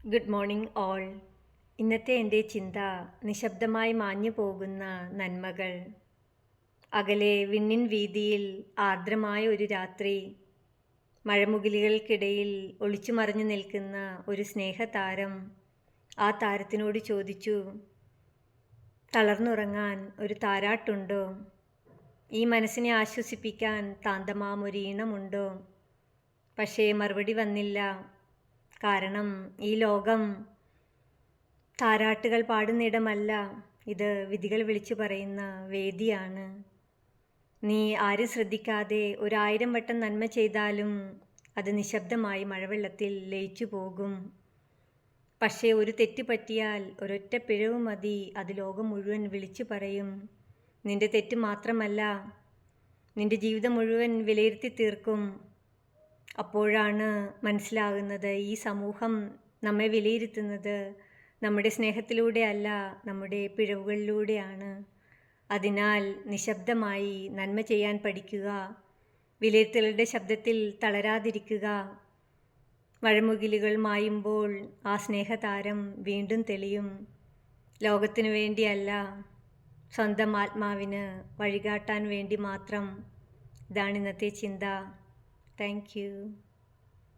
Good morning all. ഇന്നത്തെ എൻ്റെ ചിന്ത നിശബ്ദമായി മാഞ്ഞു പോകുന്ന നന്മകൾ. അകലെ വിണ്ണിൻ വീതിയിൽ ആർദ്രമായ ഒരു രാത്രി, മഴമുകിലുകൾക്കിടയിൽ ഒളിച്ചുമറഞ്ഞു നിൽക്കുന്ന ഒരു സ്നേഹതാരം ആ താരത്തിനോട് ചോദിച്ചു, തളർന്നുറങ്ങാൻ ഒരു താരാട്ടുണ്ടോ? ഈ മനസ്സിനെ ആശ്വസിപ്പിക്കാൻ താന്തമാം ഒരു ഈണമുണ്ടോ? പക്ഷേ മറുപടി വന്നില്ല. കാരണം ഈ ലോകം താരാട്ടുകൾ പാടുന്നിടമല്ല, ഇത് വിധികൾ വിളിച്ചു പറയുന്ന വേദിയാണ്. നീ ആരും ശ്രദ്ധിക്കാതെ 1000 വട്ടം നന്മ ചെയ്താലും അത് നിശബ്ദമായി മഴവെള്ളത്തിൽ ലയിച്ചു പോകും. പക്ഷേ ഒരു തെറ്റ് പറ്റിയാൽ ഒരൊറ്റ പിഴവ് മതി, അത് ലോകം മുഴുവൻ വിളിച്ചു പറയും. നിന്റെ തെറ്റ് മാത്രമല്ല, നിന്റെ ജീവിതം മുഴുവൻ വിലയിരുത്തി തീർക്കും. അപ്പോഴാണ് മനസ്സിലാകുന്നത്, ഈ സമൂഹം നമ്മെ വിലയിരുത്തുന്നത് നമ്മുടെ സ്നേഹത്തിലൂടെ അല്ല, നമ്മുടെ പിഴവുകളിലൂടെയാണ്. അതിനാൽ നിശബ്ദമായി നന്മ ചെയ്യാൻ പഠിക്കുക. വിലയിരുത്തലുടെ ശബ്ദത്തിൽ തളരാതിരിക്കുക. മഴമുകിലുകൾ മായുമ്പോൾ ആ സ്നേഹതാരം വീണ്ടും തെളിയും. ലോകത്തിനു വേണ്ടിയല്ല, സ്വന്തം ആത്മാവിന് വഴികാട്ടാൻ വേണ്ടി മാത്രം. ഇതാണ് ഇന്നത്തെ ചിന്ത. Thank you.